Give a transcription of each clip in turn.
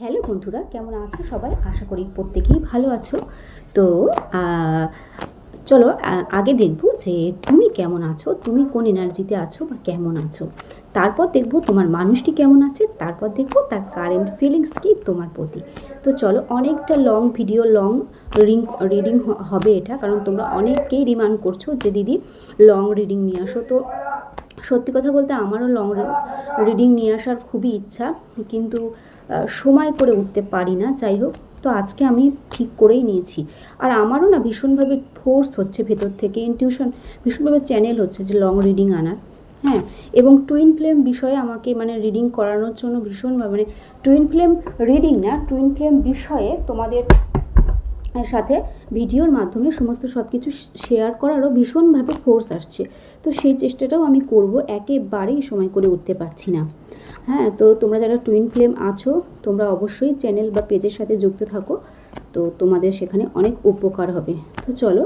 Hello বন্ধুরা, কেমন আছো সবাই? আশা করি প্রত্যেকেই ভালো আছো। তো চলো আগে দেখবো যে তুমি কেমন আছো, তুমি কোন এনার্জিতে আছো বা কেমন আছো। তারপর দেখবো তোমার মানুষটি কেমন আছে, তারপর দেখবো তার কারেন্ট ফিলিংস কি তোমার প্রতি। তো চলো, অনেকটা লং ভিডিও, লং রিডিং হবে এটা, কারণ তোমরা অনেকেই ডিমান্ড করছো যে দিদি লং রিডিং নিয়ে আসো। তো সত্যি কথা বলতে আমারও লং রিডিং নিয়ে আসার খুবই ইচ্ছা, কিন্তু সময় করে উঠতে পারি না। যাই হোক, তো আজকে আমি ঠিক করেই নিয়েছি। আর আমারও না ভীষণভাবে ফোর্স হচ্ছে ভেতর থেকে, ইনটিউশন ভীষণভাবে চ্যানেল হচ্ছে যে লং রিডিং আনার। হ্যাঁ, এবং টুইন ফ্লেম বিষয়ে আমাকে মানে রিডিং করানোর জন্য ভীষণভাবে, মানে টুইন ফ্লেম রিডিং না, টুইন ফ্লেম বিষয়ে তোমাদের সাথে ভিডিওর মাধ্যমে সমস্ত সব কিছু শেয়ার করারও ভীষণভাবে ফোর্স আসছে। তো সেই চেষ্টাটাও আমি করব, একেবারেই সময় করে উঠতে পারছি না। হ্যাঁ, তো তোমরা যারা টুইন ফ্লেম আছো তোমরা অবশ্যই চ্যানেল বা পেজের সাথে যুক্ত থাকো, তো তোমাদের সেখানে অনেক উপকার হবে। তো চলো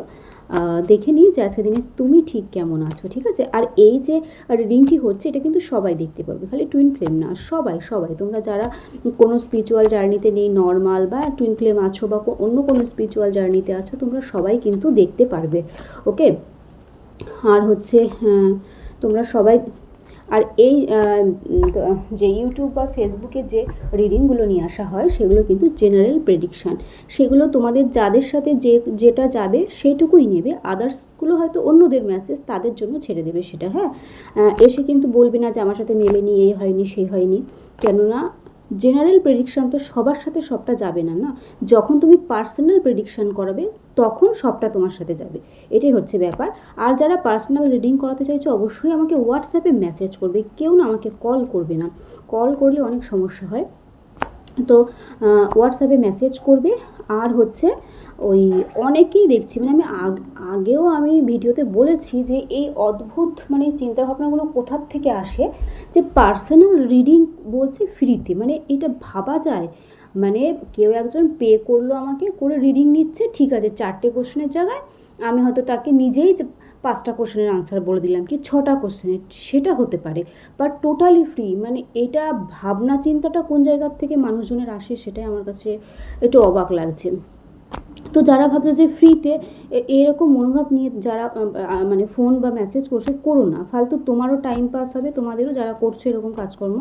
দেখে নিই যে আজকের দিনে তুমি ঠিক কেমন আছো। ঠিক আছে, আর এই যে রিডিংটি হচ্ছে এটা কিন্তু সবাই দেখতে পারবে, খালি টুইন ফ্লেম না, সবাই সবাই তোমরা যারা কোনো স্পিরিচুয়াল জার্নিতে নেই, নর্মাল বা টুইন ফ্লেম আছো বা অন্য কোনো স্পিরিচুয়াল জার্নিতে আছো, তোমরা সবাই কিন্তু দেখতে পারবে। ওকে, আর হচ্ছে তোমরা সবাই, আর এই যে ইউটিউব বা ফেসবুকে যে রিডিংগুলো নিয়ে আসা হয় সেগুলো কিন্তু জেনারেল প্রেডিকশান। সেগুলো তোমাদের যাদের সাথে যেটা যাবে সেইটুকুই নেবে, আদার্সগুলো হয়তো অন্যদের মেসেজ তাদের জন্য ছেড়ে দেবে সেটা। হ্যাঁ, এসে কিন্তু বলবে না যে আমার সাথে মেলেনি, এই হয়নি সেই হয়নি, কেননা জেনারেল প্রেডিকশান তো সবার সাথে সবটা যাবে না। না, যখন তুমি পার্সোনাল প্রেডিকশান করাবে তখন সবটা তোমার সাথে যাবে, এটাই হচ্ছে ব্যাপার। আর যারা পার্সোনাল রিডিং করাতে চাইছে অবশ্যই আমাকে হোয়াটসঅ্যাপে মেসেজ করবে, কেউ না আমাকে কল করবে না, কল করলে অনেক সমস্যা হয়। তো হোয়াটসঅ্যাপে মেসেজ করবে। আর হচ্ছে ওই অনেকেই দেখছি, মানে আমি আগেও আমি ভিডিওতে বলেছি যে এই অদ্ভুত মানে চিন্তাভাবনাগুলো কোথার থেকে আসে, যে পার্সোনাল রিডিং বলছে ফ্রিতে, মানে এটা ভাবা যায়? মানে কেউ একজন পে করলো আমাকে, করে রিডিং নিচ্ছে, ঠিক আছে, 4টে কোশ্চেনের জায়গায় আমি হয়তো তাকে নিজেই 5টা কোশ্চেনের আনসার বলে দিলাম, কি 6টা কোশ্চেনের, সেটা হতে পারে, বাট টোটালি ফ্রি। মানে এটা ভাবনা চিন্তাটা কোন জায়গার থেকে মানুষজনের আসে সেটাই আমার কাছে একটু অবাক লাগছে। তো যারা ভাবছে যে ফ্রিতে এরকম মনোভাব নিয়ে যারা মানে ফোন বা মেসেজ করছে, করো না, ফালতু তোমারও টাইম পাস হবে, তোমাদেরও যারা করছো এরকম কাজকর্ম,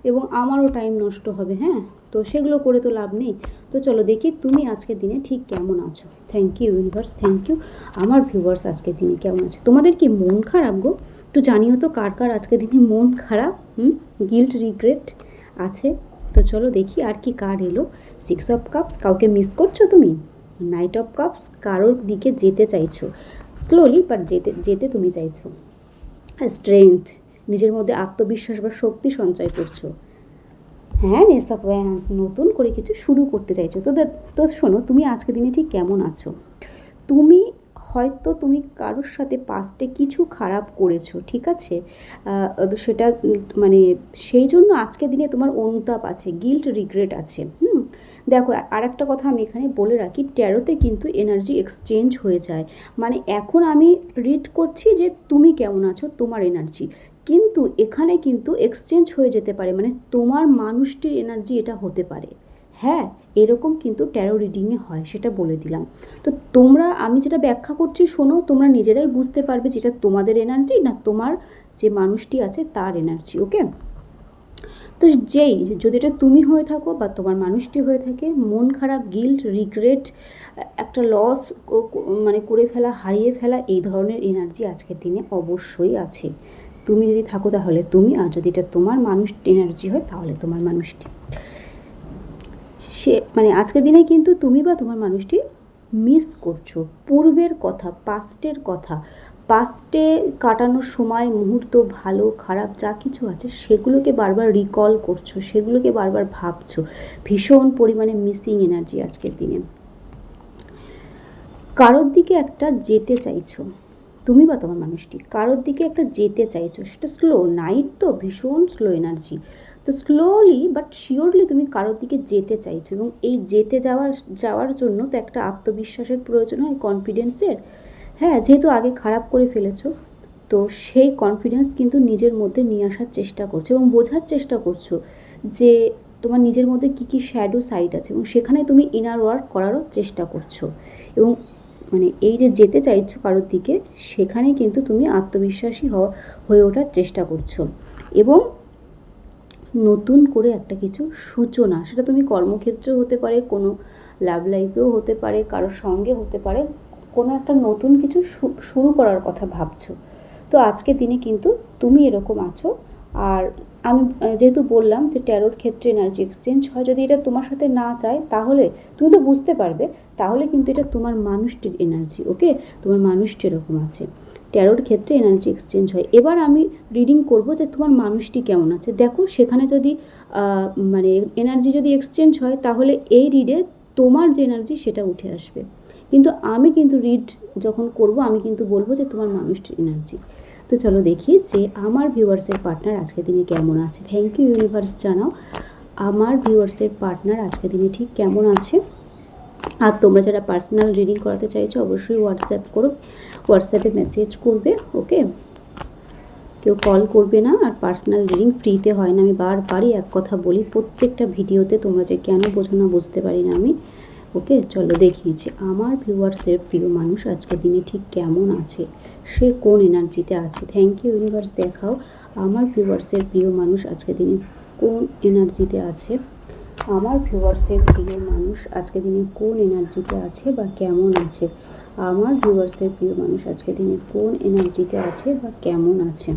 এবং আমারও টাইম নষ্ট হবে। হ্যাঁ, তো সেগুলো করে তো লাভ নেই। তো চলো দেখি তুমি আজকের দিনে ঠিক কেমন আছো। Thank you universe, thank you. আমার ভিউয়ার্স আজকের দিনে কেমন আছে, তোমাদের কি মন খারাপ গো? একটু জানিও তো কার কার আজকের দিনে মন খারাপ, গিল্ট রিগ্রেট আছে। তো চলো দেখি আর কি কার্ড এলো। 6 অফ কাপস, কাউকে মিস করছো তুমি। নাইট অফ কাপস, কারোর দিকে যেতে চাইছো স্লোলি, বাট যেতে যেতে তুমি চাইছো। স্ট্রেংথ, নিজের মধ্যে আত্মবিশ্বাস বা শক্তি সঞ্চয় করছো। হ্যাঁ, নেস অফ ওয়ান্স, নতুন করে কিছু শুরু করতে চাইছো। তো শোনো, তুমি আজকের দিনে ঠিক কেমন আছো। তুমি হয়তো তুমি কারোর সাথে পাস্টে কিছু খারাপ করেছো, ঠিক আছে, সেটা মানে সেই জন্য আজকের দিনে তোমার অনুতাপ আছে, গিল্ট রিগ্রেট আছে। দেখো, আর একটা কথা আমি এখানে বলে রাখি, ট্যারোতে কিন্তু এনার্জি এক্সচেঞ্জ হয়ে যায়। মানে এখন আমি রিড করছি যে তুমি কেমন আছো, তোমার এনার্জি, কিন্তু এখানে কিন্তু এক্সচেঞ্জ হয়ে যেতে পারে, মানে তোমার মানুষটির এনার্জি এটা হতে পারে। হ্যাঁ, এরকম কিন্তু ট্যারো রিডিংয়ে হয়, সেটা বলে দিলাম। তো তোমরা, আমি যেটা ব্যাখ্যা করছি শোনো, তোমরা নিজেরাই বুঝতে পারবে যেটা তোমাদের এনার্জি না তোমার যে মানুষটি আছে তার এনার্জি। ওকে, তো যেই যদি এটা তুমি হয়ে থাকো বা তোমার মানুষটি হয়ে থাকে, মন খারাপ, গিল্ট, রিগ্রেট, একটা লস মানে করে ফেলা, হারিয়ে ফেলা, এই ধরনের এনার্জি আজকের দিনে অবশ্যই আছে। তুমি যদি থাকো তাহলে তুমি, আর যদি এটা তোমার মানুষ এনার্জি হয় তাহলে তোমার মানুষটি, সে মানে আজকের দিনে কিন্তু তুমি বা তোমার মানুষটি মিস করছো পূর্বের কথা, পাস্টের কথা, পাস্টে কাটানোর সময় মুহূর্ত, ভালো খারাপ যা কিছু আছে সেগুলোকে বারবার রিকল করছো, সেগুলোকে বারবার ভাবছো। ভীষণ পরিমাণে মিসিং এনার্জি আজকের দিনে। কারোর দিকে একটা যেতে চাইছো, তুমি বা তোমার মানুষটি কারোর দিকে একটা যেতে চাইছো, সেটা স্লো, নাইট তো ভীষণ স্লো এনার্জি। তো স্লোলি বাট শিওরলি তুমি কারোর দিকে যেতে চাইছো, এবং এই যেতে যাওয়ার জন্য তো একটা আত্মবিশ্বাসের প্রয়োজন হয়, কনফিডেন্সের। হ্যাঁ, যেহেতু আগে খারাপ করে ফেলেছো, তো সেই কনফিডেন্স কিন্তু নিজের মধ্যে নিয়ে আসার চেষ্টা করছো এবং বোঝার চেষ্টা করছো যে তোমার নিজের মধ্যে কী কী শ্যাডো সাইড আছে এবং সেখানে তুমি ইনার ওয়ার্ক করারও চেষ্টা করছো, এবং মানে এই যে যেতে চাইছো কারোর দিকে, সেখানে কিন্তু তুমি আত্মবিশ্বাসী হয়ে ওঠার চেষ্টা করছো, এবং নতুন করে একটা কিছু সূচনা, সেটা তুমি কর্মক্ষেত্রেও হতে পারে, কোনো লাভ লাইফেও হতে পারে, কারোর সঙ্গে হতে পারে, কোনো একটা নতুন কিছু শুরু করার কথা ভাবছো। তো আজকের দিনে কিন্তু তুমি এরকম আছো। আর আমি যেহেতু বললাম যে ট্যারোর ক্ষেত্রে এনার্জি এক্সচেঞ্জ হয়, যদি এটা তোমার সাথে না চায় তাহলে তুমি তো বুঝতে পারবে, তাহলে কিন্তু এটা তোমার মানুষটির এনার্জি। ওকে, তোমার মানুষটি এরকম আছে, ট্যারোর ক্ষেত্রে এনার্জি এক্সচেঞ্জ হয়। এবার আমি রিডিং করব যে তোমার মানুষটি কেমন আছে। দেখো সেখানে যদি মানে এনার্জি যদি এক্সচেঞ্জ হয়, তাহলে এই রিডে তোমার যে এনার্জি সেটা উঠে আসবে, কিন্তু আমি কিন্তু রিড যখন করব আমি কিন্তু বলবো যে তোমার মানুষটির এনার্জি। তো চলো দেখি যে আমার ভিউয়ার্সের পার্টনার আজকের দিনে কেমন আছে। থ্যাংক ইউ ইউনিভার্স, জানাও আমার ভিউয়ার্সের পার্টনার আজকের দিনে ঠিক কেমন আছে। আর তোমরা যারা পার্সোনাল রিডিং করাতে চাইছো অবশ্যই হোয়াটসঅ্যাপ করো, হোয়াটসঅ্যাপে মেসেজ করবে। ওকে, কেউ কল করবে না। আর পার্সোনাল রিডিং ফ্রিতে হয় না, আমি বারবারই এক কথা বলি প্রত্যেকটা ভিডিওতে, তোমরা যে কেন বোঝো না বুঝতে পারি না আমি। ওকে, চলো দেখিয়েছি আমার ভিউয়ার্সের প্রিয় মানুষ আজকের দিনে ঠিক কেমন আছে, সে কোন এনার্জিতে আছে। থ্যাংক ইউ ইউনিভার্স, দেখাও আমার ভিউয়ার্সের প্রিয় মানুষ আজকের দিনে কোন এনার্জিতে আছে। আমার ভিউয়ার্সের প্রিয় মানুষ আজকের দিনে কোন এনার্জিতে আছে বা কেমন আছে। আমার ভিউয়ার্সের প্রিয় মানুষ আজকের দিনে কোন এনার্জিতে আছে বা কেমন আছে।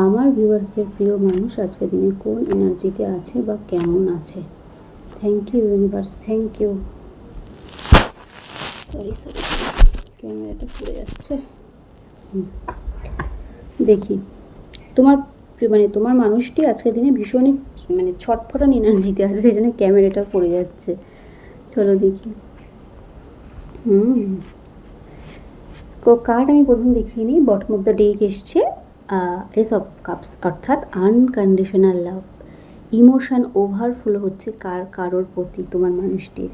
আমার ভিউয়ার্সের প্রিয় মানুষ আজকের দিনে কোন এনার্জিতে আছে বা কেমন আছে। Thank you universe, thank you. Sorry ক্যামেরাটা পড়ে যাচ্ছে। দেখি তোমার মানে তোমার মানুষটি আজকের দিনে ভীষণই মানে ছটফটান এনার্জিতে আছে, সেই জন্য ক্যামেরাটা পড়ে যাচ্ছে। চলো দেখি। কার্ড আমি প্রথম দেখিয়ে নিই। বটম অফ দ্য ডেক এসছে এস অফ কাপস, অর্থাৎ আনকন্ডিশনাল লাভ। ইমোশন ওভারফ্লো হচ্ছে কারোর প্রতি তোমার মানুষটির।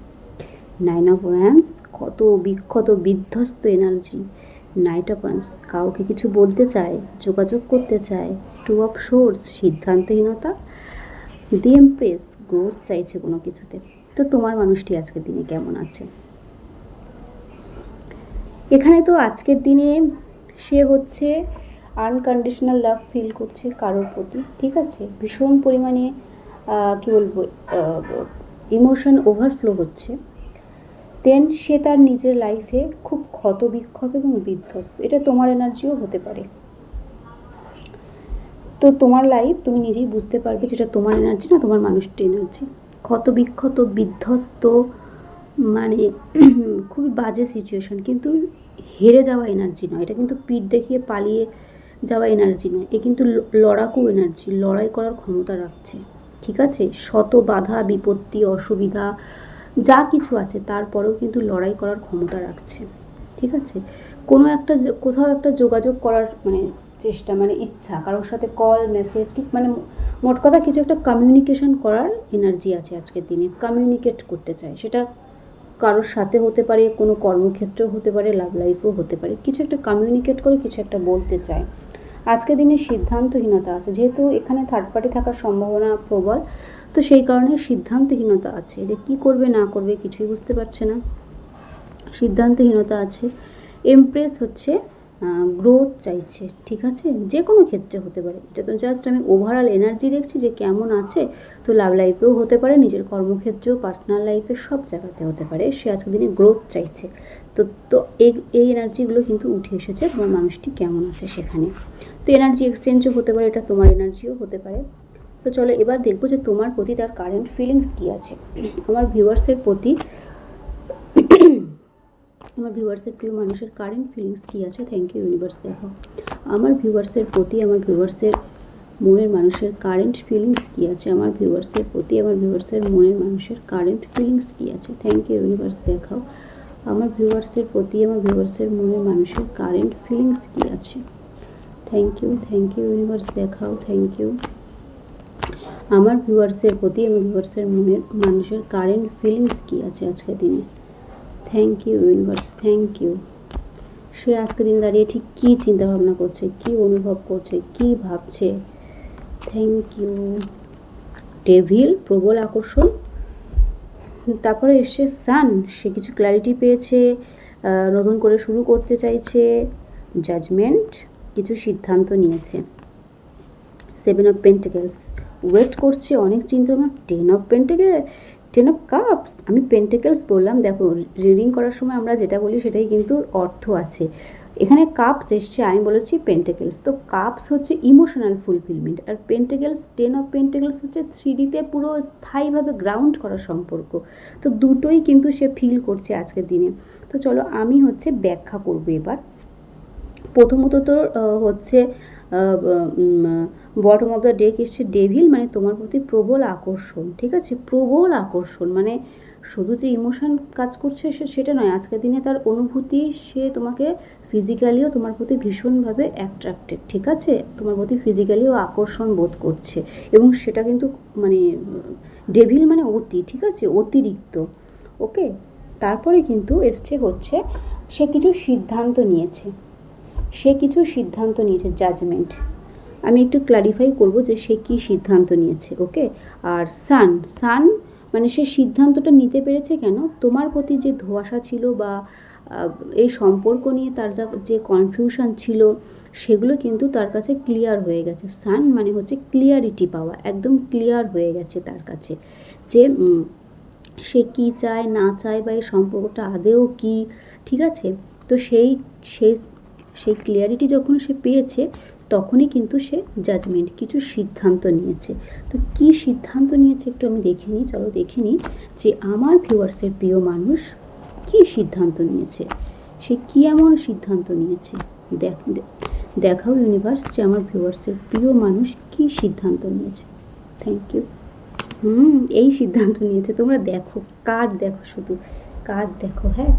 9 অফ ওয়ান্স, কত বিক্ষত বিধ্বস্ত এনার্জি। নাইট অফ ওয়ান্স, কাউকে কিছু বলতে চায়, যোগাযোগ করতে চায়। 2 অফ সোর্স, সিদ্ধান্তহীনতা। দি এমপ্রেস, গ্রোথ চাইছে কোনো কিছুতে। তো তোমার মানুষটি আজকের দিনে কেমন আছে। এখানে তো আজকের দিনে সে হচ্ছে আনকন্ডিশনাল লাভ ফিল করছে কারোর প্রতি, ঠিক আছে, ভীষণ পরিমাণে কী বলবো ইমোশন ওভারফ্লো হচ্ছে। দেন সে তার নিজের লাইফে খুব ক্ষতবিক্ষত এবং বিধ্বস্ত, এটা তোমার এনার্জিও হতে পারে। তো তোমার লাইফ তুমি নিজেই বুঝতে পারবে যেটা তোমার এনার্জি না তোমার মানুষটির এনার্জি। ক্ষতবিক্ষত বিধ্বস্ত মানে খুবই বাজে সিচুয়েশন, কিন্তু হেরে যাওয়া এনার্জি নয়, এটা কিন্তু পিঠ দেখিয়ে পালিয়ে যাওয়া এনার্জি নয়, এ কিন্তু লড়াকু এনার্জি, লড়াই করার ক্ষমতা রাখছে, ঠিক আছে। শত বাধা বিপত্তি অসুবিধা যা কিছু আছে তারপরেও কিন্তু লড়াই করার ক্ষমতা রাখছে, ঠিক আছে। কোনো একটা কোথাও একটা যোগাযোগ করার মানে চেষ্টা, মানে ইচ্ছা, কারোর সাথে কল মেসেজ মানে মোট কথা কিছু একটা কমিউনিকেশন করার এনার্জি আছে আজকের দিনে। কমিউনিকেট করতে চায়, সেটা কারোর সাথে হতে পারে, কোনো কর্মক্ষেত্রেও হতে পারে, লাভ লাইফেও হতে পারে, কিছু একটা কমিউনিকেট করে কিছু একটা বলতে চায়। আজকের দিনে সিদ্ধান্তহীনতা আছে, যেহেতু এখানে থার্ড পার্টি থাকার সম্ভাবনা প্রবল, তো সেই কারণে সিদ্ধান্তহীনতা আছে, যে কি করবে না করবে কিছুই বুঝতে পারছে না, সিদ্ধান্তহীনতা আছে। এমপ্রেস হচ্ছে গ্রোথ চাইছে, ঠিক আছে, যে কোনো ক্ষেত্রে হতে পারে, এটা তো জাস্ট আমি ওভারঅল এনার্জি দেখছি যে কেমন আছে। তো লাভ লাইফেও হতে পারে, নিজের কর্মক্ষেত্রেও, পার্সোনাল লাইফে, সব জায়গাতে হতে পারে। সে আজকের দিনে গ্রোথ চাইছে। তো এই এনার্জিগুলো কিন্তু উঠে এসেছে তোমার মানুষটি কেমন আছে সেখানে। তো এনার্জি এক্সচেঞ্জও হতে পারে, এটা তোমার এনার্জিও হতে পারে। তো চলো এবার দেখবো যে তোমার প্রতি তার কারেন্ট ফিলিংস কী আছে। আমার ভিউয়ার্সের প্রতি আমার ভিউয়ার্সের প্রিয় মানুষের কারেন্ট ফিলিংস কী আছে। থ্যাংক ইউ ইউনিভার্স, দেখো আমার ভিউয়ার্সের প্রতি আমার ভিউয়ার্সের মনের মানুষের কারেন্ট ফিলিংস কী আছে। আমার ভিউয়ার্সের প্রতি আমার ভিউয়ার্সের মনের মানুষের কারেন্ট ফিলিংস কী আছে। থ্যাংক ইউ ইউনিভার্স, দেখাও আমার ভিউয়ার্সের প্রতি আমার ভিউয়ার্সের মনের মানুষের কারেন্ট ফিলিংস কী আছে। থ্যাংক ইউ ইউনিভার্স, দেখাও থ্যাংক ইউ আমার ভিউয়ার্সের প্রতি আমার ভিউয়ার্সের মনের মানুষের কারেন্ট ফিলিংস কী আছে আজকের দিনে। Thank you universe, thank you. সে আজকের দিন দাঁড়িয়ে ঠিক কী চিন্তাভাবনা করছে, কী অনুভব করছে, কী ভাবছে। Thank you. ডেভিল, প্রবল আকর্ষণ। তারপরে এসছে সান, সে কিছু ক্ল্যারিটি পেয়েছে, নতুন করে শুরু করতে চাইছে। জাজমেন্ট, কিছু সিদ্ধান্ত নিয়েছে। 7 অফ পেন্টিকেলস, ওয়েট করছে, অনেক চিন্তা ভাবনা। 10 অফ কাপস, আমি পেন্টিকেলস বললাম, দেখো রিডিং করার সময় আমরা যেটা বলি সেটাই কিন্তু অর্থ আছে। এখানে কাপস এসছে, আমি বলেছি পেন্টিকেলস, তো কাপস হচ্ছে ইমোশনাল ফুলফিলমেন্ট, আর পেন্টিকেলস 10 অফ পেন্টিকেলস হচ্ছে 3Dতে পুরো স্থায়ীভাবে গ্রাউন্ড করা সম্পর্ক। তো দুটোই কিন্তু সে ফিল করছে আজকের দিনে। তো চলো আমি হচ্ছে ব্যাখ্যা করবো এবার। প্রথমত তো হচ্ছে বটম অফ দ্য ডেক এসছে ডেভিল, মানে তোমার প্রতি প্রবল আকর্ষণ। ঠিক আছে, প্রবল আকর্ষণ মানে শুধু যে ইমোশন কাজ করছে সেটা নয়, আজকের দিনে তার অনুভূতি, সে তোমাকে ফিজিক্যালিও তোমার প্রতি ভীষণভাবে অ্যাট্রাক্টেড। ঠিক আছে, তোমার প্রতি ফিজিক্যালিও আকর্ষণ বোধ করছে, এবং সেটা কিন্তু মানে ডেভিল মানে অতি, ঠিক আছে, অতিরিক্ত। ওকে, তারপরে কিন্তু এসছে হচ্ছে সে কিছু সিদ্ধান্ত নিয়েছে, জাজমেন্ট। আমি একটু ক্লারিফাই করব যে সে কী সিদ্ধান্ত নিয়েছে। ওকে, আর সান মানে সে সিদ্ধান্তটা নিতে পেরেছে কেন, তোমার প্রতি যে ধোঁয়াশা ছিল বা এই সম্পর্ক নিয়ে তার যে কনফিউশন ছিল সেগুলো কিন্তু তার কাছে ক্লিয়ার হয়ে গেছে। সান মানে হচ্ছে ক্লিয়ারিটি পাওয়া, একদম ক্লিয়ার হয়ে গেছে তার কাছে যে সে কী চায় না চায় বা এই সম্পর্কটা আদেও কী। ঠিক আছে, তো সেই ক্লিয়ারিটি যখন সে পেয়েছে তখনই কিন্তু সে জাজমেন্ট, কিছু সিদ্ধান্ত নিয়েছে। তো কি সিদ্ধান্ত নিয়েছে একটু আমি দেখে নিই, চলো দেখে নিই যে আমার ভিউয়ার্সের প্রিয় মানুষ কি সিদ্ধান্ত নিয়েছে, সে কি এমন সিদ্ধান্ত নিয়েছে। দেখাও ইউনিভার্স যে আমার ভিউয়ার্সের প্রিয় মানুষ কি সিদ্ধান্ত নিয়েছে। Thank you. এই সিদ্ধান্ত নিয়েছে, তোমরা দেখো কার্ড দেখো, শুধু কার্ড দেখো। হ্যাঁ,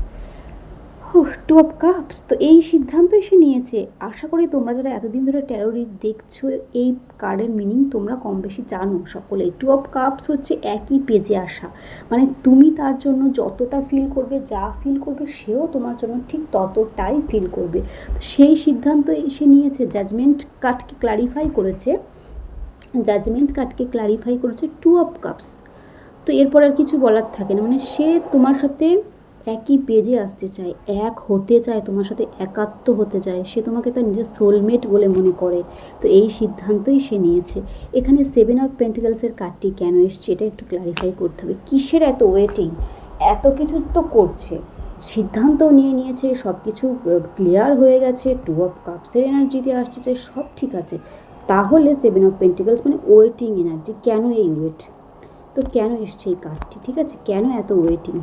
2 অফ কাপস, তো এই সিদ্ধান্তই সে নিয়েছে। আশা করি তোমরা যারা এতদিন ধরে ট্যারো রিড দেখছো এই কার্ডের মিনিং তোমরা কম বেশি জানো সকলে। 2 অফ কাপস হচ্ছে একই পেজে আসা, মানে তুমি তার জন্য যতটা ফিল করবে, যা ফিল করবে সেও তোমার জন্য ঠিক ততটাই ফিল করবে। তো সেই সিদ্ধান্তই সে নিয়েছে। জাজমেন্ট কার্ডকে ক্লারিফাই করেছে 2 অফ কাপস। তো এরপর আর কিছু বলার থাকে না, মানে সে তোমার সাথে একই পেজে আসতে চায়, এক হতে চায়, তোমার সাথে একাত্ম হতে চায়, সে তোমাকে তার নিজের সোলমেট বলে মনে করে। তো এই সিদ্ধান্তই সে নিয়েছে। এখানে 7 অফ পেন্টিকেলসের কার্ডটি কেন এসছে এটা একটু ক্লারিফাই করতে হবে। কিসের এত ওয়েটিং, এত কিছু তো করছে, সিদ্ধান্তও নিয়েছে, সব কিছু ক্লিয়ার হয়ে গেছে, 2 অফ কাপসের এনার্জিতে আসছে, চাই সব ঠিক আছে, তাহলে 7 অফ পেন্টিকেলস মানে ওয়েটিং এনার্জি। কেন এই ওয়েট, তো কেন এসছে এই কার্ডটি, ঠিক আছে, কেন এত ওয়েটিং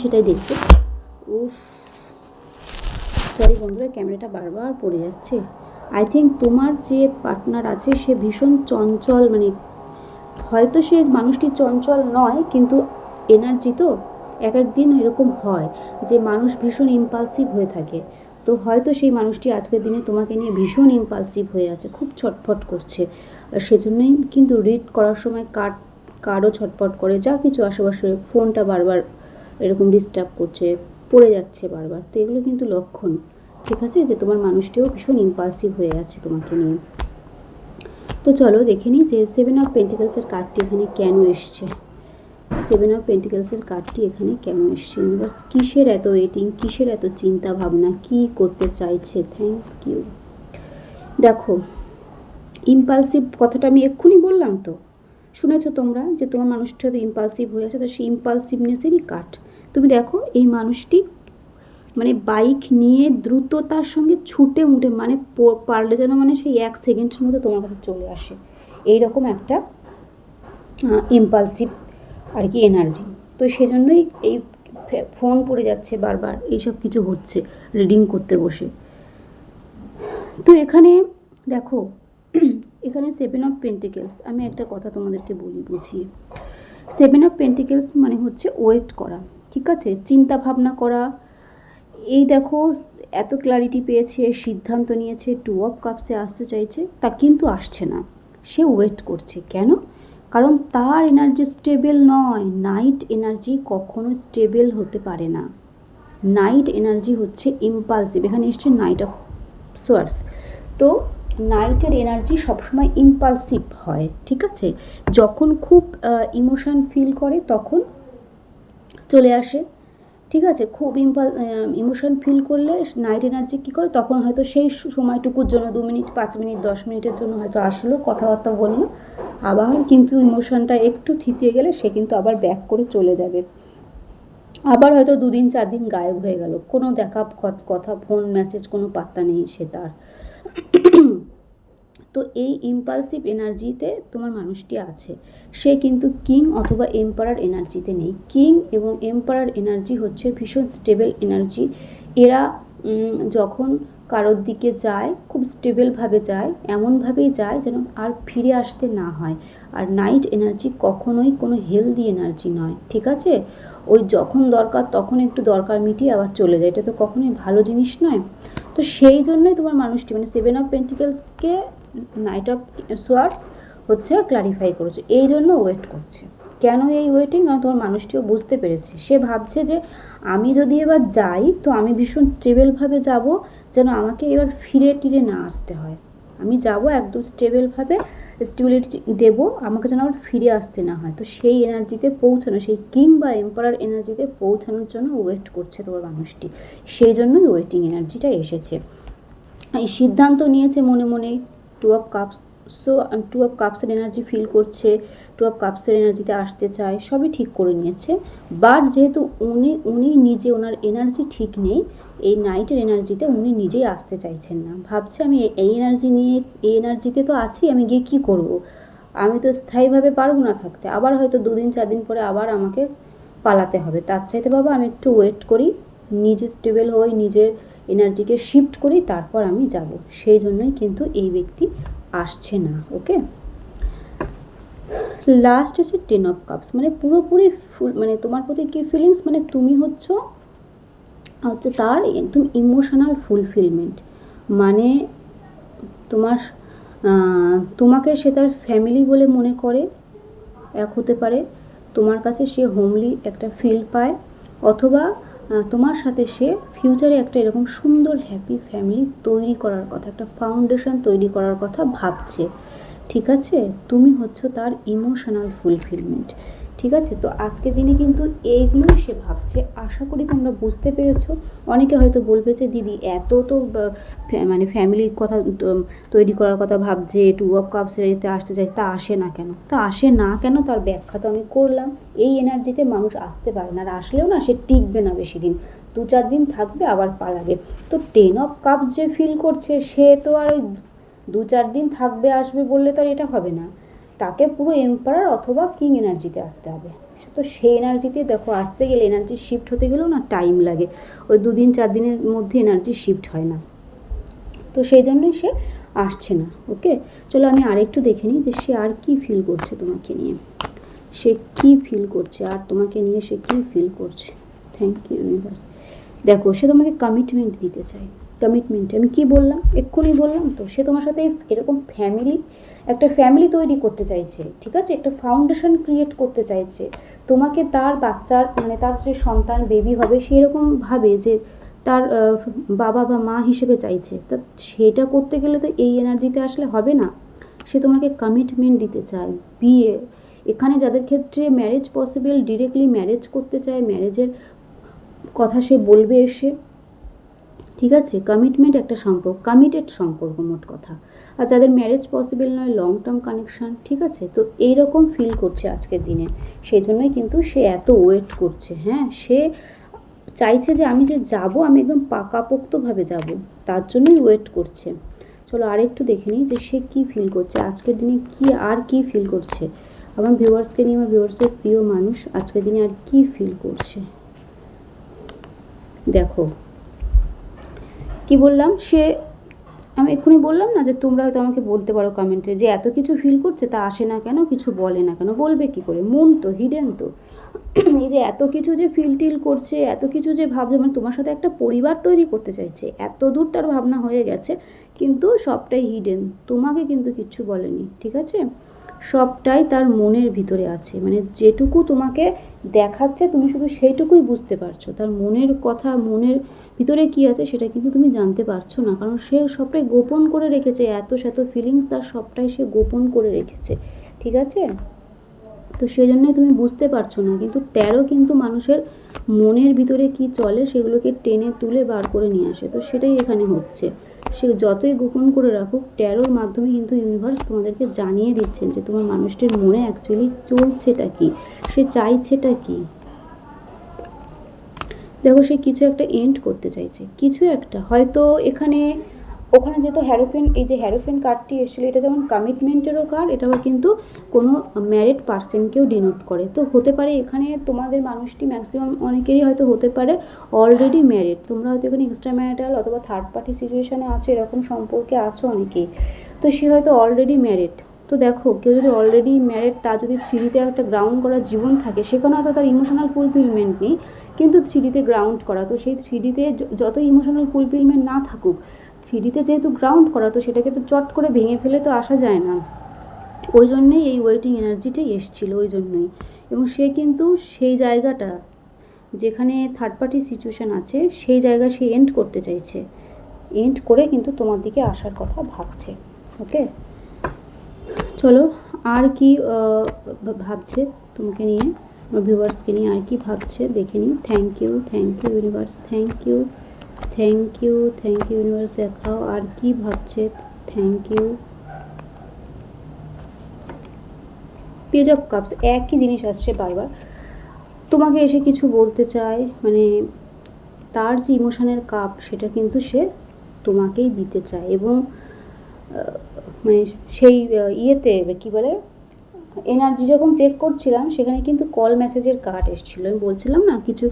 সেটাই দেখছি। উফ, সরি বন্ধুরা, ক্যামেরাটা বারবার পড়ে যাচ্ছে। আই থিঙ্ক তোমার যে পার্টনার আছে সে ভীষণ চঞ্চল, মানে হয়তো সে মানুষটি চঞ্চল নয়, কিন্তু এনার্জি তো এক দিন এরকম হয় যে মানুষ ভীষণ ইম্পালসিভ হয়ে থাকে। তো হয়তো সেই মানুষটি আজকের দিনে তোমাকে নিয়ে ভীষণ ইম্পালসিভ হয়ে আছে, খুব ছটফট করছে। সেজন্যই কিন্তু রিড করার সময় কার্ডও ছটফট করে, যা কিছু আশেপাশে ফোনটা বারবার এরকম ডিস্টার্ব করছে, পড়ে যাচ্ছে বারবার। তো এগুলো কিন্তু লক্ষণ, ঠিক আছে, যে তোমার মানুষটিও ভীষণ ইম্পালসিভ হয়ে আছে তোমাকে নিয়ে। তো চলো দেখে নিই যে 7 অফ পেন্টিকেলসের কার্ডটি এখানে কেন এসছে। 7 অফ পেন্টিকেলসের কার্ডটি এখানে কেন এসছে। ইউনিভার্স কিসের এত ওয়েটিং, কিসের এত চিন্তা ভাবনা, কি করতে চাইছে। Thank you. দেখো ইম্পালসিভ কথাটা আমি এক্ষুনি বললাম, তো শুনেছো তোমরা যে তোমার মানুষটা তো ইম্পালসিভ হয়ে আছে, তো সেই ইম্পালসিভনেসেরই কাট। তুমি দেখো এই মানুষটি মানে বাইক নিয়ে দ্রুততার সঙ্গে ছুটে মুটে, মানে পারলে যেন মানে সেই 1 সেকেন্ডের মধ্যে তোমার কাছে চলে আসে, এইরকম একটা ইম্পালসিভ আর কি এনার্জি। তো সেজন্যই এই ফোন পড়ে যাচ্ছে বারবার, এইসব কিছু হচ্ছে রিডিং করতে বসে। তো এখানে দেখো এখানে 7 অফ পেন্টিকেলস, আমি একটা কথা তোমাদেরকে বলি বুঝিয়ে। 7 অফ পেন্টিকেলস মানে হচ্ছে ওয়েট করা, ঠিক আছে, চিন্তা ভাবনা করা। এই দেখো এত ক্লারিটি পেয়েছে, সিদ্ধান্ত নিয়েছে, 2 অফ কাপসে আসতে চাইছে, তা কিন্তু আসছে না, সে ওয়েট করছে। কেন, কারণ তার এনার্জি স্টেবল নয়। নাইট এনার্জি কখনো স্টেবল হতে পারে না। নাইট এনার্জি হচ্ছে ইম্পালসিভ। এখানে এসছে নাইট অফ সোয়ার্ডস। তো নাইটের এনার্জি সবসময় ইম্পালসিভ হয়, ঠিক আছে? যখন খুব ইমোশন ফিল করে তখন চলে আসে, ঠিক আছে? খুব ইমোশন ফিল করলে নাইট এনার্জি কী করে, তখন হয়তো সেই সময়টুকুর জন্য 2 মিনিট 5 মিনিট 10 মিনিটের জন্য হয়তো আসলো, কথাবার্তা বললো, আবার কিন্তু ইমোশনটা একটু থিতিয়ে গেলে সে কিন্তু আবার ব্যাক করে চলে যাবে, আবার হয়তো 2 দিন 4 দিন গায়েব হয়ে গেল, কোনো দেখা কথা ফোন মেসেজ কোনো পাত্তা নেই সে তার। তো এই ইম্পালসিভ এনার্জিতে তোমার মানুষটি আছে, সে কিন্তু কিং অথবা এম্পারার এনার্জিতে নেই। কিং এবং এম্পারার এনার্জি হচ্ছে ভীষণ স্টেবল এনার্জি। এরা যখন কারোর দিকে যায় খুব স্টেবলভাবে যায়, এমনভাবেই যায় যেন আর ফিরে আসতে না হয়। আর নাইট এনার্জি কখনোই কোনো হেলদি এনার্জি নয়, ঠিক আছে? ওই যখন দরকার তখন একটু দরকার মিটিয়ে আবার চলে যায়, এটা তো কখনোই ভালো জিনিস নয়। তো সেই জন্যই তোমার মানুষটি মানে 7 অফ পেন্টিকেলসকে নাইট অফ সোয়ার্ডস হচ্ছে ক্লারিফাই করেছে, এই জন্য ওয়েট করছে। কেন এই ওয়েটিং? কারণ তোমার মানুষটিও বুঝতে পেরেছে, সে ভাবছে যে আমি যদি এবার যাই তো আমি ভীষণ স্টেবলভাবে যাব, যেন আমাকে এবার ফিরে টিরে না আসতে হয়। আমি যাব একদম স্টেবলভাবে, স্টেবিলিটি দেবো, আমাকে যেন আবার ফিরে আসতে না হয়। তো সেই এনার্জিতে পৌঁছানো, সেই কিং বা এম্পারার এনার্জিতে পৌঁছানোর জন্য ওয়েট করছে তোমার মানুষটি, সেই জন্যই ওয়েটিং এনার্জিটা এসেছে। এই সিদ্ধান্ত নিয়েছে মনে মনেই, 2 অফ কাপস। সো 2 অফ কাপসের এনার্জি ফিল করছে, 2 অফ কাপসের এনার্জিতে আসতে চায়, সবই ঠিক করে নিয়েছে। বাট যেহেতু উনি নিজে, ওনার এনার্জি ঠিক নেই, এই নাইটের এনার্জিতে উনি নিজেই আসতে চাইছেন না। ভাবছে আমি এই এনার্জি নিয়ে, এই এনার্জিতে তো আছি, আমি গিয়ে কী করবো, আমি তো স্থায়ীভাবে পারবো না থাকতে, আবার হয়তো 2 দিন 4 দিন পরে আবার আমাকে পালাতে হবে। তার চাইতে বাবা আমি একটু ওয়েট করি, নিজে স্টেবল হই, নিজের এনার্জিকে শিফট করি, তারপর আমি যাব। সেই জন্যই কিন্তু এই ব্যক্তি আসছে না। ওকে, লাস্ট আছে 10 অফ কাপস, মানে পুরোপুরি ফুল, মানে তোমার প্রতি কী ফিলিংস, মানে তুমি হচ্ছে তার একদম ইমোশনাল ফুলফিলমেন্ট, মানে তোমার তোমাকে সে তার ফ্যামিলি বলে মনে করে, এক হতে পারে তোমার কাছে সে হোমলি একটা ফিল পায়, অথবা তোমার সাথে সে ফিউচারে একটা এরকম সুন্দর হ্যাপি ফ্যামিলি তৈরি করার কথা, একটা ফাউন্ডেশন তৈরি করার কথা ভাবছে, ঠিক আছে? তুমি হচ্ছে তার ইমোশনাল ফুলফিলমেন্ট, ঠিক আছে? তো আজকের দিনে কিন্তু এইগুলোই সে ভাবছে। আশা করি তোমরা বুঝতে পেরেছো। অনেকে হয়তো বলবে যে দিদি এত তো মানে ফ্যামিলির কথা তৈরি করার কথা ভাবছে, 2 অফ কাপসের এতে আসতে চাই, তা আসে না কেন? তা আসে না কেন তার ব্যাখ্যা তো আমি করলাম। এই এনার্জিতে মানুষ আসতে পারে না, আর আসলেও না সে টিকবে না বেশি দিন, 2-4 দিন থাকবে আবার পালাবে। তো 10 অফ কাপস যে ফিল করছে সে তো আর ওই 2-4 দিন থাকবে আসবে বললে তো আর এটা হবে না, তাকে পুরো এম্পারার অথবা কিং এনার্জিতে আসতে হবে। তো সেই এনার্জিতে দেখো আসতে গেলে, এনার্জি শিফট হতে গেলেও না টাইম লাগে, ওই 2 দিন 4 দিনের মধ্যে এনার্জি শিফট হয় না, তো সেই জন্যই সে আসছে না। ওকে, চলো আমি আরেকটু দেখে নিই যে সে আর কি ফিল করছে তোমাকে নিয়ে, সে কি ফিল করছে আর তোমাকে নিয়ে সে কি ফিল করছে। Thank you universe. দেখো সে তোমাকে কমিটমেন্ট দিতে চায়, কমিটমেন্ট আমি কি বললাম, এক্ষুনি বললাম তো, সে তোমার সাথে এরকম একটা ফ্যামিলি তৈরি করতে চাইছে, ঠিক আছে? একটা ফাউন্ডেশন ক্রিয়েট করতে চাইছে, তোমাকে তার বাচ্চার মানে তার যে সন্তান বেবি হবে সেরকম ভাবে যে তার বাবা বা মা হিসেবে চাইছে, তা সেটা করতে গেলে তো এই এনার্জিতে আসলে হবে না। সে তোমাকে কমিটমেন্ট দিতে চায়, বিয়ে, এখানে যাদের ক্ষেত্রে ম্যারেজ পসিবল, ডিরেক্টলি ম্যারেজ করতে চায়, ম্যারেজের কথা সে বলবে এসে, ঠিক আছে? কমিটমেন্ট একটা সম্পর্ক, কমিটেড সম্পর্ক মোট কথা। আর যাদের ম্যারেজ পসিবল নয়, লং টার্ম কানেকশান, ঠিক আছে? তো এইরকম ফিল করছে আজকের দিনে, সেই জন্যই কিন্তু সে এত ওয়েট করছে। হ্যাঁ, সে চাইছে যে আমি যে যাব আমি একদম পাকাপোক্তভাবে যাব, তার জন্যই ওয়েট করছে। চলো আরেকটু দেখে নিই যে সে কী ফিল করছে আজকের দিনে, কি ফিল করছে। আমার ভিউয়ার্সকে নিয়ে, আমার ভিউয়ার্সের প্রিয় মানুষ আজকের দিনে আর কি ফিল করছে। দেখো কি বললাম, সে আমি এক্ষুনি বললাম না যে তোমরা হয়তো আমাকে বলতে পারো কমেন্টে যে এত কিছু ফিল করছে তা আসে না কেন, কিছু বলে না কেন, বলবে কি করে, মন তো হিডেন তো। এই যে এত কিছু যে ফিল করছে, এত কিছু যে ভাবছে, মানে তোমার সাথে একটা পরিবার তৈরি করতে চাইছে, এত দূর তার ভাবনা হয়ে গেছে, কিন্তু সবটাই হিডেন, তোমাকে কিন্তু কিচ্ছু বলেনি, ঠিক আছে? সবটাই তার মনের ভিতরে আছে, মানে যেটুকু তোমাকে দেখাচ্ছে তুমি শুধু সেইটুকুই বুঝতে পারছো, তার মনের কথা, মনের ভিতরে কি আছে সেটা কিন্তু তুমি জানতে পারছো না, কারণ সে সবটাই গোপন করে রেখেছে, এত শত ফিলিংস তার সবটাই সে গোপন করে রেখেছে, ঠিক আছে? তো সেই জন্যই তুমি বুঝতে পারছো না, কিন্তু ট্যারো কিন্তু মানুষের মনের ভিতরে কি চলে সেগুলোকে টেনে তুলে বার করে নিয়ে আসে, তো সেটাই এখানে হচ্ছে। সে যতই গোপন করে রাখুক, ট্যারোর মাধ্যমে কিন্তু ইউনিভার্স তোমাদেরকে জানিয়ে দিচ্ছেন যে তোমার মানুষটির মনে অ্যাকচুয়ালি চলছেটা কি, সে চাইছেটা কি। দেখো, সে কিছু একটা এন্ড করতে চাইছে, কিছু একটা হয়তো এখানে ওখানে যেহেতু হ্যারোফেন, এই যে হ্যারোফেন কার্ডটি এসেছিলো, এটা যেমন কমিটমেন্টেরও কার্ড, এটা আবার কিন্তু কোনো ম্যারিড পার্সনকেও ডিনোট করে। তো হতে পারে এখানে তোমাদের মানুষটি ম্যাক্সিমাম অনেকেরই হয়তো হতে পারে অলরেডি ম্যারিড, তোমরা হয়তো এখানে এক্সট্রা ম্যারিটাল অথবা থার্ড পার্টি সিচুয়েশানে আছো, এরকম সম্পর্কে আছো অনেকেই, তো সে হয়তো অলরেডি ম্যারিড। তো দেখো, কেউ যদি অলরেডি ম্যারিড, তার যদি থ্রিডিতে একটা গ্রাউন্ড করা জীবন থাকে, সেখানে হয়তো তার ইমোশনাল ফুলফিলমেন্ট নেই, কিন্তু থ্রিডিতে গ্রাউন্ড করা, তো সেই থ্রিডিতে যত ইমোশনাল ফুলফিলমেন্ট না থাকুক, থ্রিডিতে যেহেতু গ্রাউন্ড করা, তো সেটাকে তো চট করে ভেঙে ফেলে তো আসা যায় না, ওই জন্যেই এই ওয়েটিং এনার্জিটাই এসেছিলো, ওই জন্যই। এবং সে কিন্তু সেই জায়গাটা যেখানে থার্ড পার্টি সিচুয়েশান আছে, সেই জায়গা সে এন্ড করতে চাইছে, এন্ড করে কিন্তু তোমার দিকে আসার কথা ভাবছে। ওকে, চলো আর কি ভাবছে তোমাকে নিয়ে, আমার ভিউয়ার্সকে নিয়ে আর কি ভাবছে দেখে নিই। Thank you universe, thank you universe, দেখাও আর কি ভাবছে। Thank you. Page of cups, একই জিনিস আসছে বারবার, তোমাকে এসে কিছু বলতে চায়, মানে তার যে ইমোশনের কাপ সেটা কিন্তু সে তোমাকেই দিতে চায়, এবং মানে সেই ইয়েতে কী বলে, এনার্জি যখন চেক করছিলাম সেখানে কিন্তু কল মেসেজের কার্ড এসেছিলো, আমি বলছিলাম না কিছু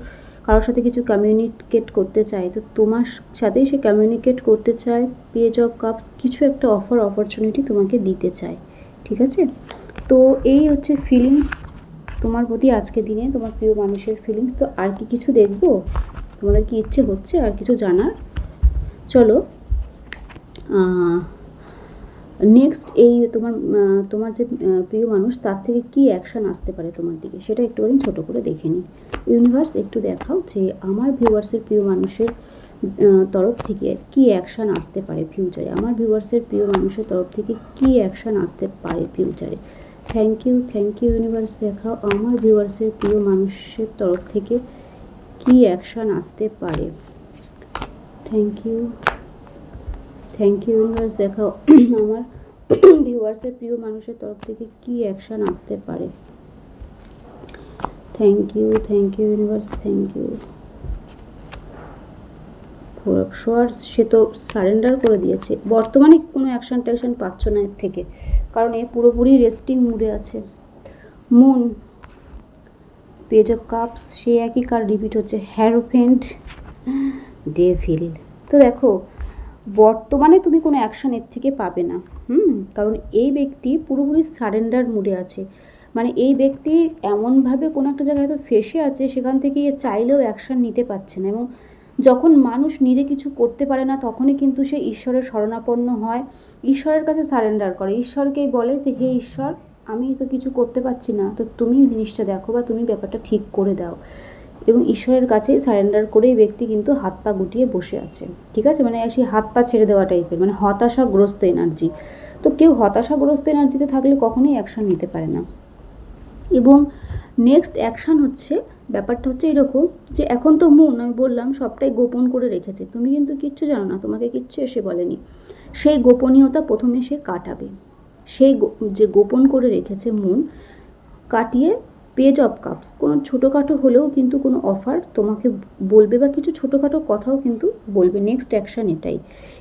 কারোর সাথে কিছু কমিউনিকেট করতে চায়, তো তোমার সাথেই সে কমিউনিকেট করতে চায়। পেজ অফ কাপস কিছু একটা অপরচুনিটি তোমাকে দিতে চায়, ঠিক আছে? তো এই হচ্ছে ফিলিংস তোমার প্রতি আজকে দিনে, তোমার প্রিয় মানুষের ফিলিংস। তো আর কি কিছু দেখবো? তোমাদের কি ইচ্ছে হচ্ছে আর কিছু জানার? চলো নেক্সট এই তোমার যে প্রিয় মানুষ, তার থেকে কি অ্যাকশান আসতে পারে তোমার দিকে, সেটা একটুখানি ছোটো করে দেখে নিই। ইউনিভার্স একটু দেখাও যে আমার ভিউয়ার্সের প্রিয় মানুষের তরফ থেকে কি অ্যাকশান আসতে পারে ফিউচারে, আমার ভিউয়ার্সের প্রিয় মানুষের তরফ থেকে কি অ্যাকশান আসতে পারে ফিউচারে। থ্যাংক ইউ ইউনিভার্স, দেখাও আমার ভিউয়ার্সের প্রিয় মানুষের তরফ থেকে কি অ্যাকশান আসতে পারে। থ্যাংক ইউ ইউনিভার্স, দেখাও আমার ভিউয়ার্সের প্রিয় মানুষের তরফ থেকে কি অ্যাকশান আসতে পারে। Thank you universe, thank you. Four of swords, সে তো সারেন্ডার করে দিয়েছে, বর্তমানে কোনো অ্যাকশান ট্যাকশান পাচ্ছ না এর থেকে, কারণ এ পুরোপুরি রেস্টিং মুডে আছে। মুন, পেজ অফ কাপস, সে একই কার্ড রিপিট হচ্ছে, হ্যারোফেন্ট, ডেভিল। তো দেখো, বর্তমানে তুমি কোনো অ্যাকশান এর থেকে পাবে না, কারণ এই ব্যক্তি পুরোপুরি সারেন্ডার মুডে আছে, মানে এই ব্যক্তি এমনভাবে কোনো একটা জায়গায় হয়তো ফেসে আছে, সেখান থেকে চাইলেও অ্যাকশান নিতে পারছে না, এবং যখন মানুষ নিজে কিছু করতে পারে না তখনই কিন্তু সে ঈশ্বরের শরণাপন্ন হয়, ঈশ্বরের কাছে সারেন্ডার করে, ঈশ্বরকেই বলে যে হে ঈশ্বর, আমি তো কিছু করতে পারছি না, তো তুমি জিনিসটা দেখো বা তুমি ব্যাপারটা ঠিক করে দাও, এবং ঈশ্বরের কাছেই সারেন্ডার করে এই ব্যক্তি কিন্তু হাত পা গুটিয়ে বসে আছে, ঠিক আছে? মানে সেই হাত পা ছেড়ে দেওয়া টাইপের, মানে হতাশাগ্রস্ত এনার্জি। তো কেউ হতাশাগ্রস্ত এনার্জিতে থাকলে কখনোই অ্যাকশান নিতে পারে না। এবং নেক্সট অ্যাকশান হচ্ছে, ব্যাপারটা হচ্ছে এরকম যে এখন তো মুন, আমি বললাম সবটাই গোপন করে রেখেছে, তুমি কিন্তু কিচ্ছু জানো না, তোমাকে কিচ্ছু এসে বলেনি, সেই গোপনীয়তা প্রথমে সে কাটাবে, সেই যে গোপন করে রেখেছে মুন কাটিয়ে পেজ অফ কাপস কোনো ছোটোখাটো হলেও কিন্তু কোনো অফার তোমাকে বলবে, বা কিছু ছোটোখাটো কথাও কিন্তু বলবে, নেক্সট অ্যাকশান এটাই।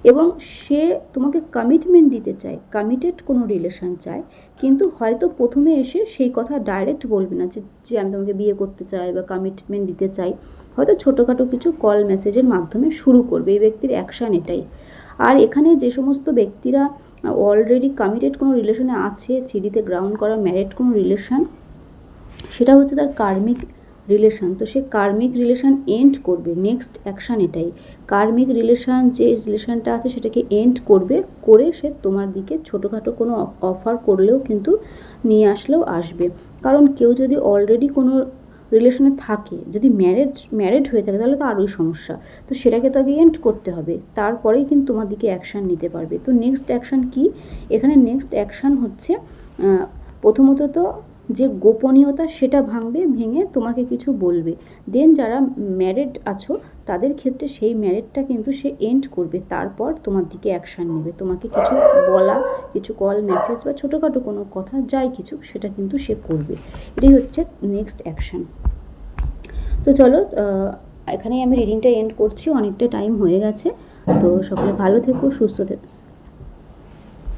এবং সে তোমাকে কমিটমেন্ট দিতে চায়, কমিটেড কোনো রিলেশান চায়, কিন্তু হয়তো প্রথমে এসে সেই কথা ডাইরেক্ট বলবে না যে আমি তোমাকে বিয়ে করতে চাই বা কমিটমেন্ট দিতে চাই, হয়তো ছোটোখাটো কিছু কল মেসেজের মাধ্যমে শুরু করবে, এই ব্যক্তির অ্যাকশান এটাই। আর এখানে যে সমস্ত ব্যক্তিরা অলরেডি কমিটেড কোনো রিলেশনে আছে, চিঠিতে গ্রাউন্ড করা ম্যারিড কোনো রিলেশান, সেটা হচ্ছে তার কার্মিক রিলেশান, তো সে কার্মিক রিলেশান এন্ড করবে। নেক্সট অ্যাকশান এটাই, কার্মিক রিলেশান যে রিলেশানটা আছে সেটাকে এন্ড করবে, করে সে তোমার দিকে ছোটোখাটো কোনো অফার করলেও কিন্তু নিয়ে আসলেও আসবে। কারণ কেউ যদি অলরেডি কোনো রিলেশনে থাকে, যদি ম্যারেড হয়ে থাকে তাহলে তো আরোই সমস্যা, তো সেটাকে তো আগে এন্ড করতে হবে, তারপরেই কিন্তু তোমার দিকে অ্যাকশান নিতে পারবে। তো নেক্সট অ্যাকশান কি, এখানে নেক্সট অ্যাকশান হচ্ছে প্রথমত তো যে গোপনীয়তা সেটা ভাঙবে, ভেঙে তোমাকে কিছু বলবে। দেন যারা ম্যারেড আছো তাদের ক্ষেত্রে সেই ম্যারেডটা কিন্তু সে এন্ড করবে, তারপর তোমার দিকে অ্যাকশান নেবে, তোমাকে কিছু বলা, কিছু কল মেসেজ বা ছোটোখাটো কোনো কথা যাই কিছু সেটা কিন্তু সে করবে। এটাই হচ্ছে নেক্সট অ্যাকশান। তো চলো এখানেই আমি রিডিংটা এন্ড করছি, অনেকটা টাইম হয়ে গেছে। তো সকলে ভালো থেকো, সুস্থ থেকো।